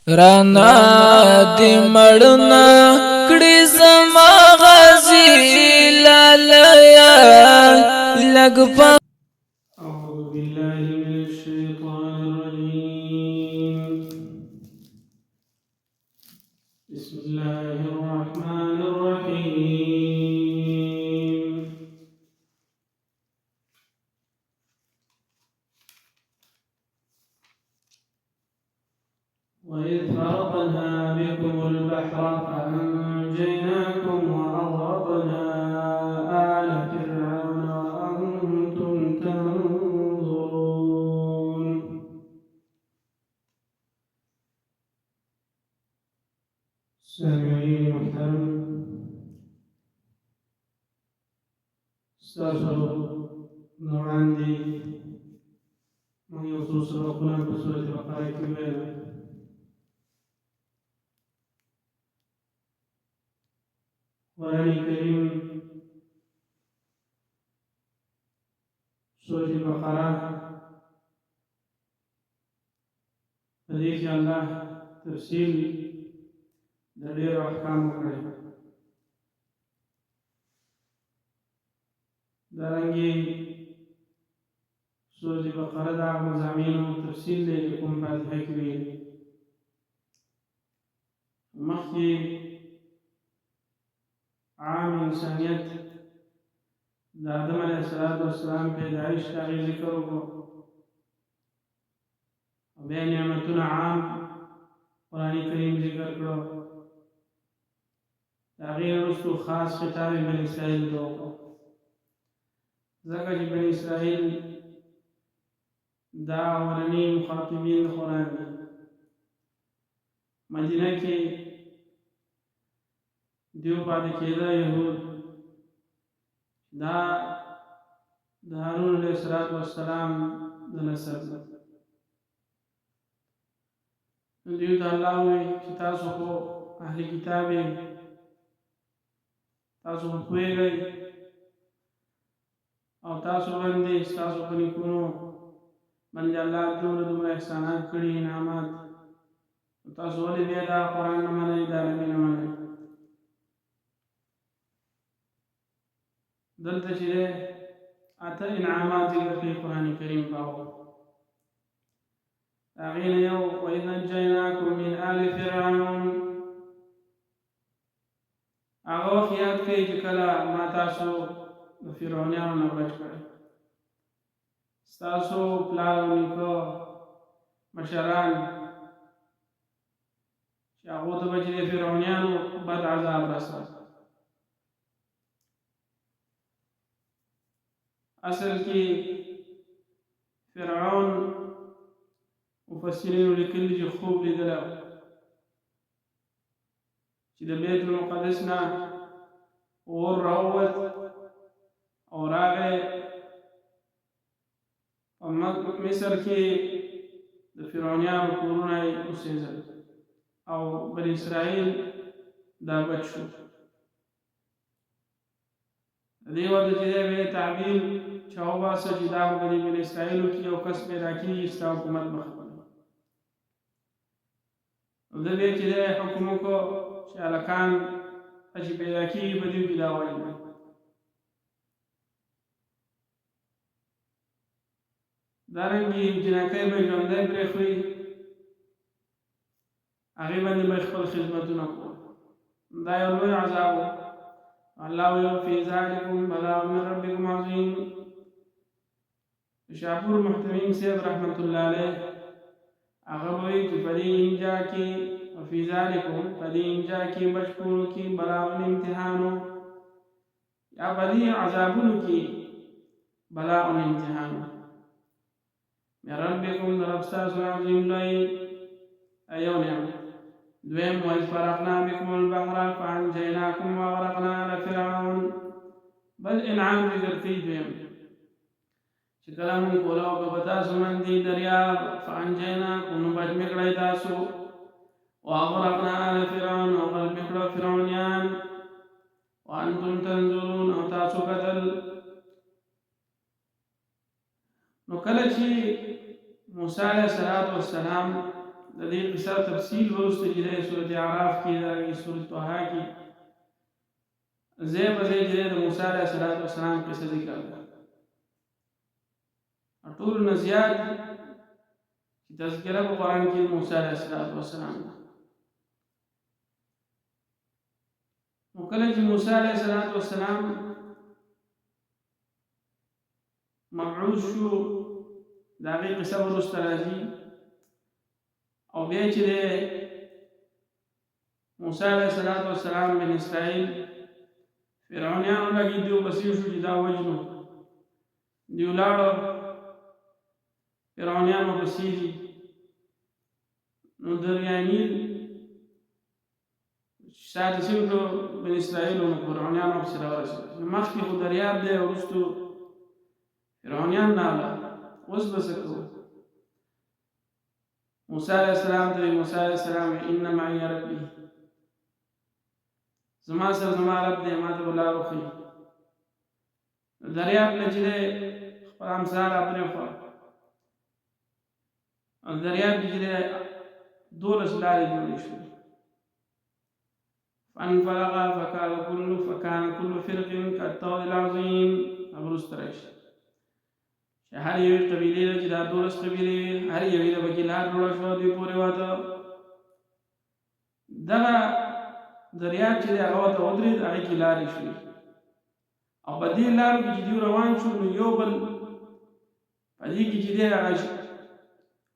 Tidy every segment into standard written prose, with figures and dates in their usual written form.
رانا دی مړنا کړي زما غازی لالیا لګ په أعوذ بالله من الشيطان الرجيم بسم الله الرحمن الرحيم وإذ فرقنا بكم البحر فأنجيناكم وأغرقنا آل فرعون وأنتم تنظرون سامعين محترم استغفروا نوعندي من يوصوص ربنا بسورة البقرة كبيرة قرآن الكريم سورة البقرة حديث الله تفصيل دليل أحكام وكريم دارنگی سورة البقرة دا مزامین و تفصیل دے لکم فاتحہ کری مخی عام انسانیت دا آدم علیہ السلام پیدائش تاغی ذکر کو بے نعمتنا عام قرآن کریم ذکر کرو تاغیر رسو خاص خطاب بن اسرائیل دو ذکر جی بن اسرائیل دا اولنی مخاطبین قرآن دی مدینہ کی دیو پاتے کېدا یهود دا هارون علیہ السلام د نسل دیو ته الله وایي چې تاسو خو اهل کتاب یې تاسو خو پوهېږئ او تاسو باندې ستاسو په نیکونو باندې الله دومره احسانات کړي انعامات تاسو ولې بیا دا قرآن نه منئ دا نبي نه منئ دلته چې دی اته انعامات ذکر کړي قرآن کریم پاو هغې نه یو وإذ نجیناکم من آل فرعون هغه وخت یاد کړئ چې کله ما تاسو د فرعونیانو نه بچ کړئ ستاسو پلار او نیکه مشران چې هغو ته به چې د فرعونیانو بد عذاب رسول اصل کې فرعون مفسرینو لیکلي چې خوب لیدلی چې د بیت المقدس نه اور راووت او راغی په مصر کې د فرعونیانو کورونه یې اوسېدل او بني اسرائیل دا بچ شو د دې وجه چې دی به تعبیر چا وباسه چې دا به د بني اسرائیلو کې یو کس پیدا کېږي ستا حکومت به ختموي او د دې چې دی حکم وکړو چې هلکان چې پیدا کېږي په دې کې دا وایي دارنګې جنکۍ به ژوندی پرېښوي هغې باندې به خپل خدمتونه کول دا یو لوی عذاب و الله ویل فی ذلکم بلاء من ربکم عظیم شاپور محتمیم صاحب رحمت الله علیه هغه وایي چې په دې انجا کې وفي ذلکم په دې انجا کې بچکونو کې بلاء امتحانو یا په دې عذابونو کې بلاء امتحانو من ربکم رب ستاسو عظیم لوی ایو نعمت دویم وإذ فرقنا بكم البحر فأنجيناكم وأغرقنا آل فرعون بل انعام ذکر کوي دویم چې کله موږ کولاو که په تاسو باندې دریاب فأنجيناكم نو بچ مې کړی تاسو وأغرقنا آل فرعون او غرق مې کړو فرعونیان وأنتم تنظرون او تاسو کتل نو کله چې موسی علیه السلام د دې قصه تفصیل ورسته چې د سورۃ اعراف کې د سورۃ طه کې زه به چې د موسی علیه السلام قصه ذکر کړم ټول نه زیات چې تذکرہ په قرآن کې موسی علیه السلام نو کله چې موسی علیه السلام مبعوث شو د هغې قصه وروسته راځي او بیا چې د موسی علیه السلام بن اسرائیل فرعونیانو لګي دیو بسیر شو چې دا وجنو دیو لاړو فرعونیانو بسیري نو دریای نیل شاید سیمکو بن اسرائیل نو فرعونیانو پسې راورسېدل نو مخکې خو دریاب دی وروستو فرعونیان راغله اوس به څه کوو موسی علیه السلام ته موسی علیه السلام ان معي ربي زما سره زما رب دی ما ته به لار وښیي دریاب نه چې دی خپل امثال پرېښوه او دریاب کې چې دی 12 لارې جوړې شوې فانفلق فكان كل فرق كالطود العظيم وروسته راشي چې هر یوې قبیلې ده چې دا 12 قبیلې هر یوې له پکې لار جوړه شوه دوی پورې واته دغه دریاب چې دی هغه ورته ودرېد هغې کې لارې شوې او په دې لارو کې چې دوی روان شو نو یو بل په دې کې چې دی هغه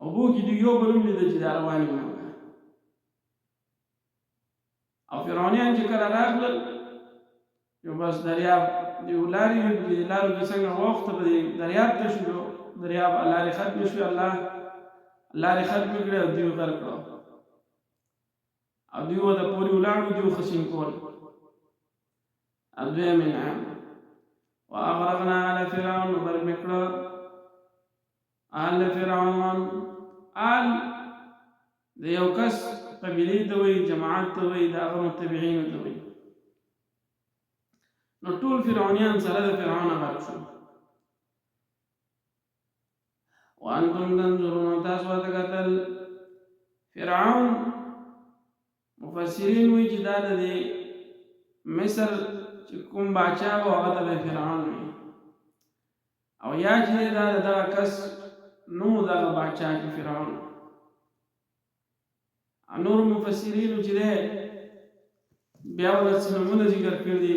اوبو کې دوی یو بل هم لیده چې دا روان وو او فرعونیان چې کله راغلل یو بس دریاب د لارې لارو کې څنګه وخت په دریاب ته شو دریاب لارې ختمې شوې الله لارې ختمې کړې او دوی غرق کړو او دوی ورته پورې ولاړو دوی خصیم کول او دویمې نعم واغرقنا آل فرعون غرق مې کړه آل فرعون آل د یو کس قبیلې ته وایي جماعت ته وایي د هغه متبعینو ته وایي نو ټول فرعونیان سره د فرعون غرق شو وانتم تنظرون تاسو ورته کتل فرعون مفسرین وایي چې دا د مصر چې کوم باچا و هغه ته فرعون وایي او یا چې دا دغه کس نو دغه باچا چې فرعون نور مفسرین چې ده بیا ورته نمونه ذکر کړی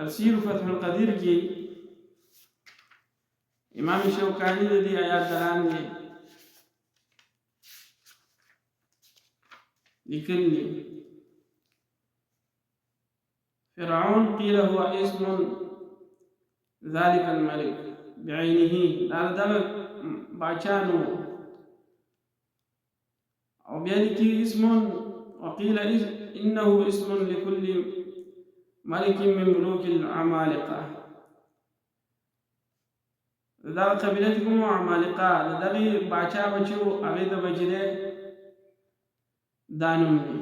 تفسیر فتح القدیر کې امام شوکانی د دې آیات لاندې لیکلي فرعون قيل هو اسم ذلك الملك بعينه دا باچانو او بیا لیکي اسم وقيل انه اسم لكل ملك من ملوك العمالقه دا قبیله کوم عمالقه دغه باچا بچو هغه د بچره دانوم دي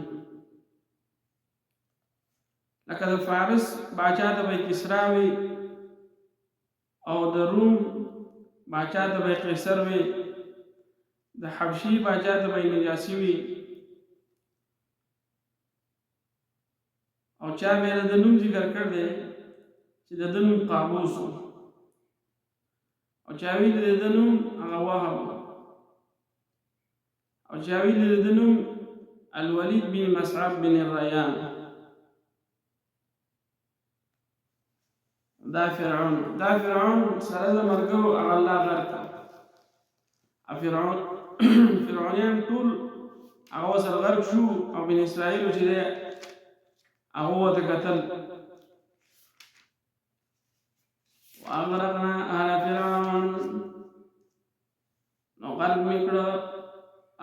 لکه د فارس باچا د کسرا وي او د روم باچا د قیصر وي د حبشي باچا د نجاشي وي او چا به د نوم ذکر کړ دی چې د نوم قابوس او چا وی د نوم هغه وهب او چا وی د نوم الولید بن مصعب بن الريان دا فرعون سره د مرګو الله غرق فرعونیان ټول هغه سره غرق شو او بن اسرائیل چې هغه ته قتل واغرقنا آل فرعون نو غرق میکړه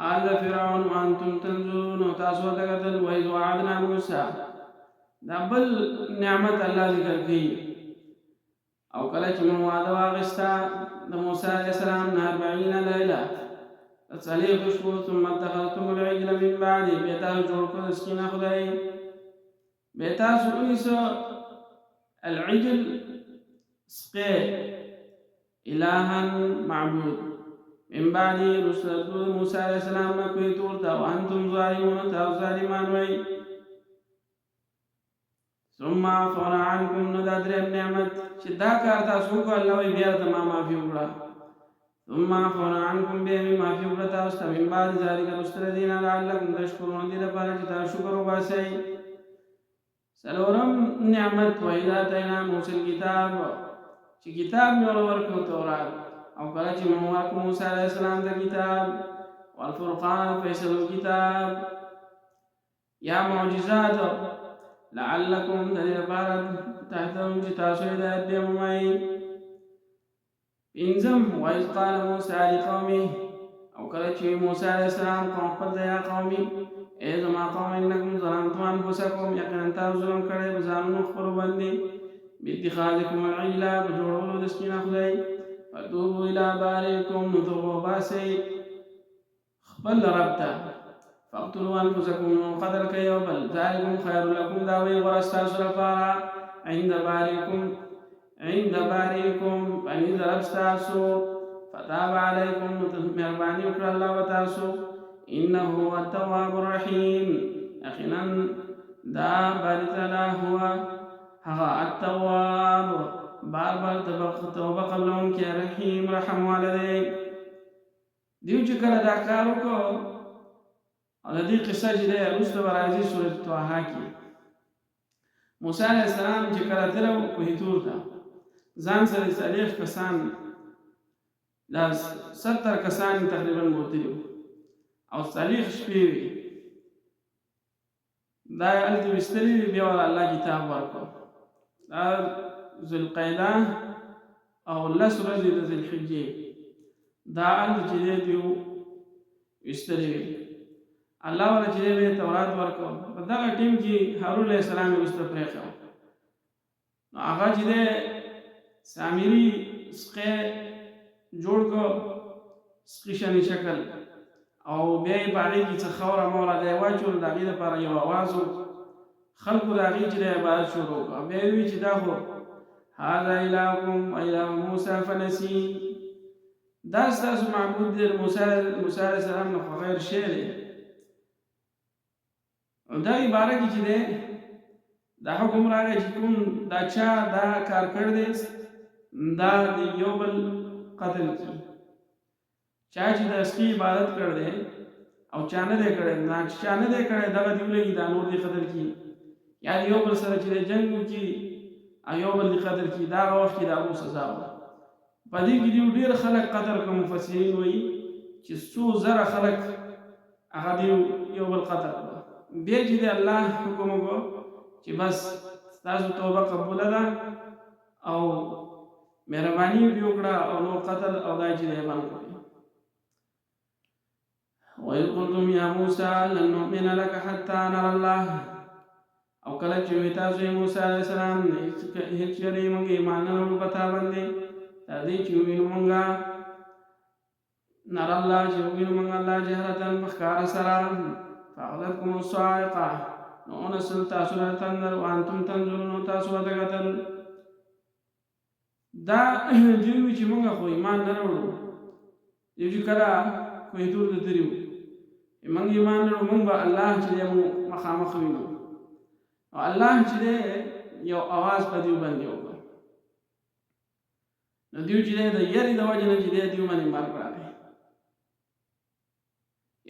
آل فرعون وانتم تنظرون تاسو ته قتل وإذ وعدنا موسی دا بل نعمت الله ذکر کوي او کله چې موږ وعده واغستا د موسی علیه السلام 40 لیله تصلیح شو ثم اتخذتم العجل من بعده بیتا جوړ کړ سکینه خدای بیتا سونیسو العجل سقي إلها معبود من بعد رسول موسى علیہ السلام نکوی تورتا وانتم ظالمون تاو ظالمان وی ثم عفونا عنكم ندادرم نعمت شدا کارتا سوکو اللہ وی بیارتا ما معافی اکڑا ثم عفونا عنكم بهم معافی اکڑا تاوستا من بعد ذلك رسول دینا لعلكم تشکرون دینا پارا چتا شکر باسی سلورم نعمت وإذا آتينا موسى الكتاب چی کتاب میں ورکو تورات او کله چې موږ موسی علیہ السلام د کتاب والفرقان فیصل کتاب یا معجزات لعلکم تلبارد تحتهم چې تاسو هدایت دی مومئ پنځم وإذ قال موسی لقومه او کله چې موسی علیہ السلام قوم خپل یا قومي ای زما قوم انکم ظلمتم انفسکم یقینا تاسو ظلم کړی په ځانونو خپلو باندې باتخاذکم العجل بجوړولو د سپین خدای فتوبوا إلى بارئكم نتوبوا باسي خبل ربتا فاقتلوا أنفسكم من قدر كيوبل ذلكم خير لكم داوي ورستا سلفارا عند بارئكم فإن ربستاسو فتاب عليكم مهرباني وكر الله وتاسو إنه هو التواب الرحيم يقينا دا بارتنا هو التواب بار بار توبه قبلون کې رحیم رحم والده دیو چې کله دا کار وکړو او د دې قصه چې ده وروسته به راځي سورۃ طه کې موسی علیہ السلام چې کله تلو کوه تور ته ځان سره 40 کسان دا 70 کسان تقریبا بوتلو او 40 شپې دا الته وستلی بیا الله کتاب ورکړو ذو القعده او لس ورځې د ذی الحجې دا چې دیو وستلی الله ولا چې به تورات ورکو په دغه ټیم کې هارون علیہ السلام وسته پرېخو نو هغه چې سامری سقه جوړ کو سقیشنی شکل او بیا یې باندې چې خوره مولا دی واچول دغه لپاره یو आवाज خلق داغی چې عبادت شروع کړه بیا وی چې دا خو هذا الهکم و اله موسی فنسی دا ستاسو معبود دی موسی علیہ السلام نو غیر شی دی دا عبارت کې چې دی دا حکم راغی چې کوم دا چا دا کار کړ دی دا یو بل قتل کی چا چې د اسکی عبادت کړ دی او چا نه دی کړی نه چا نه دی کړی دغه دی ولګي دا نور دی قتل کی یا یو بل سره چې جنگ وکړي ایو بل قدر کی دا وخت دا او سزا و پدې کې دی ډیر خلک قدر کوم مفسرین وایي چې 100 زره خلک هغه دی یو بل قدر به چې الله حکم وکړو چې بس تاسو توبه قبول ده او مهرباني وکړه او نو قتل او دای چې نه باندې وَإِذْ قُلْتُمْ يَا مُوسَى لَن نُّؤْمِنَ لَكَ حَتَّى نَرَى اللَّهَ او کله چې تاسو موسی علیہ السلام هیڅ چره موږ ایمان نه ورو پتا باندې تدې چې وینو موږ نر الله چې وینو موږ الله جهرتن بخار سره فاخذتكم الصاعقه نو نسل تاسو نه تندر وانتم تنظرون تاسو ودغتل دا دیو چې موږ خو ایمان نه ورو یو چې کله کوی تور د دریو موږ ایمان نه ورو موږ الله چې مخامخ وینو او الله چې یو आवाज په دیو باندې وکړ نو دیو چې د یری د وجه نه چې دیو باندې مار کړی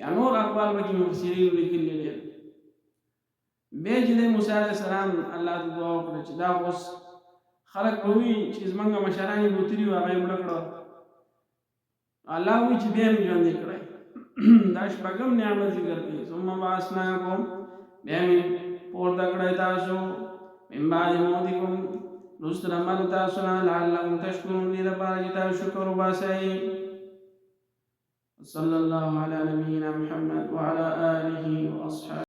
یا نور اقوال به مفسرین لیکلي دي به چې موسی علیہ السلام الله ته دعا وکړه چې دا اوس خلک به وي چې زمونږ مشران بوتري هغه مړ کړو الله وی چې به موږ ژوند کړی دا شپږم نعمت ذکر کړي ثم بعثناکم بیا پور دکړی تاسو من بعد موتکم رستر عمل تاسو نه لعلکم تشکرون دې لپاره چې تاسو شکر وباسئ صلی الله علی نبینا محمد وعلى آله وأصحابه